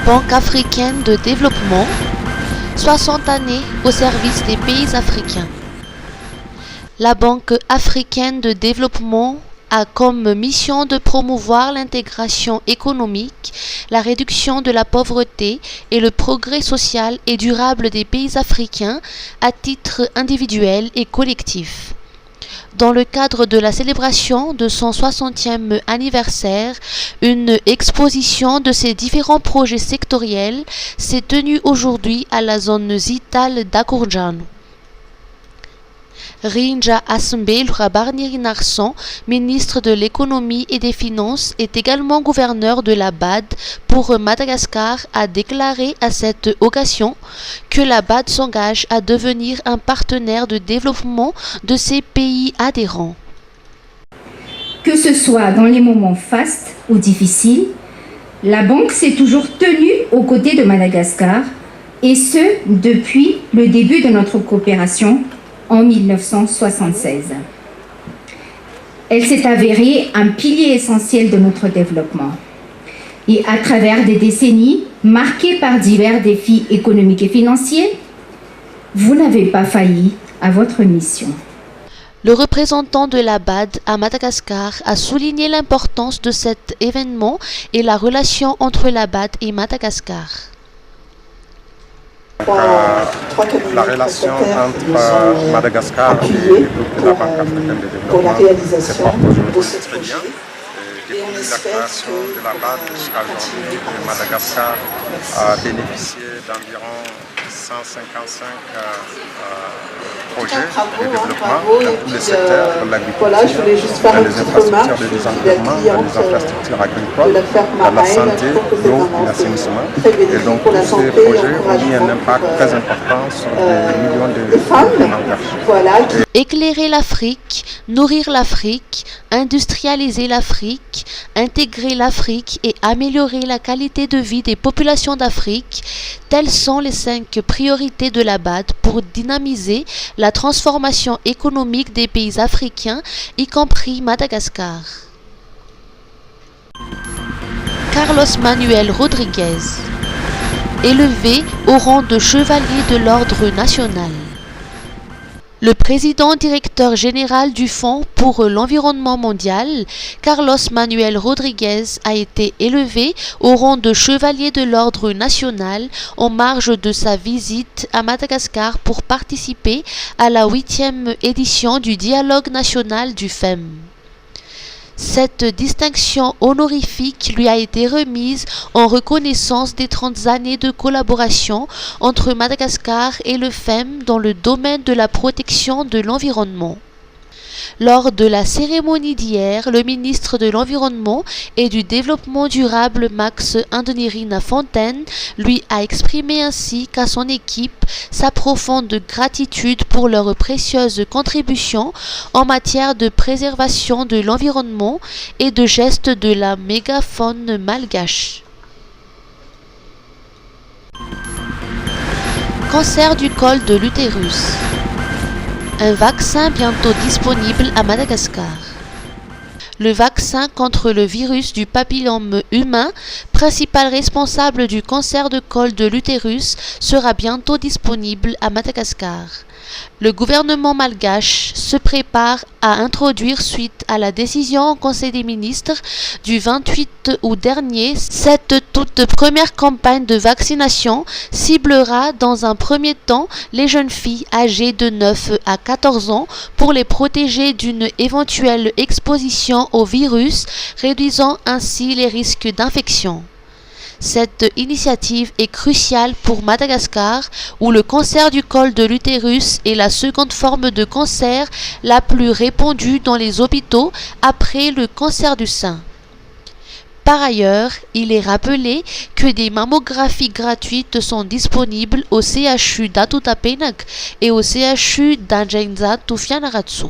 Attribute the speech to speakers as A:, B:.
A: Banque africaine de développement, 60 années au service des pays africains. La Banque africaine de développement a comme mission de promouvoir l'intégration économique, la réduction de la pauvreté et le progrès social et durable des pays africains à titre individuel et collectif. Dans le cadre de la célébration de son 60e anniversaire, une exposition de ces différents projets sectoriels s'est tenue aujourd'hui à la zone Zital d'Akourjan. Rinja Asmbel Rabarniri Narson, ministre de l'économie et des finances, est également gouverneur de la BAD pour Madagascar, a déclaré à cette occasion que la BAD s'engage à devenir un partenaire de développement de ces pays adhérents.
B: Que ce soit dans les moments fastes ou difficiles, la banque s'est toujours tenue aux côtés de Madagascar, et ce depuis le début de notre coopération en 1976. Elle s'est avérée un pilier essentiel de notre développement. Et à travers des décennies marquées par divers défis économiques et financiers, vous n'avez pas failli à votre mission.
A: Le représentant de la BAD à Madagascar a souligné l'importance de cet événement et la relation entre la BAD et Madagascar.
C: La relation entre Madagascar et le groupe de la Banque africaine de développement se porte aujourd'hui très bien. Depuis la création de la BAD jusqu'à aujourd'hui, Madagascar a bénéficié d'environ 155 projets de développement dans tous les secteurs, dans l'agriculture, dans les infrastructures de désenclavement, dans les infrastructures agricoles, dans la santé, l'eau et l'assainissement. Et donc tous ces projets ont eu un impact très important sur des millions de demandeurs.
A: Éclairer l'Afrique, nourrir l'Afrique, industrialiser l'Afrique, intégrer l'Afrique et améliorer la qualité de vie des populations d'Afrique, telles sont les 5 priorités de la BAD pour dynamiser la transformation économique des pays africains, y compris Madagascar. Carlos Manuel Rodrigues, élevé au rang de chevalier de l'ordre national. Le président directeur général du Fonds pour l'environnement mondial, Carlos Manuel Rodrigues, a été élevé au rang de chevalier de l'ordre national en marge de sa visite à Madagascar pour participer à la 8e édition du Dialogue national du FEM. Cette distinction honorifique lui a été remise en reconnaissance des 30 années de collaboration entre Madagascar et le FEM dans le domaine de la protection de l'environnement. Lors de la cérémonie d'hier, le ministre de l'Environnement et du Développement durable Max Andonirina Fontaine lui a exprimé ainsi qu'à son équipe sa profonde gratitude pour leur précieuse contribution en matière de préservation de l'environnement et de gestes de la mégafaune malgache. Cancer du col de l'utérus. Un vaccin bientôt disponible à Madagascar. Le vaccin contre le virus du papillome humain, principal responsable du cancer de col de l'utérus, sera bientôt disponible à Madagascar. Le gouvernement malgache se prépare à introduire suite à la décision en Conseil des ministres du 28 août dernier. Cette toute première campagne de vaccination ciblera dans un premier temps les jeunes filles âgées de 9 à 14 ans pour les protéger d'une éventuelle exposition au virus, réduisant ainsi les risques d'infection. Cette initiative est cruciale pour Madagascar, où le cancer du col de l'utérus est la seconde forme de cancer la plus répandue dans les hôpitaux après le cancer du sein. Par ailleurs, il est rappelé que des mammographies gratuites sont disponibles au CHU d'Atutapenak et au CHU d'Anjainza Tufianaratsu.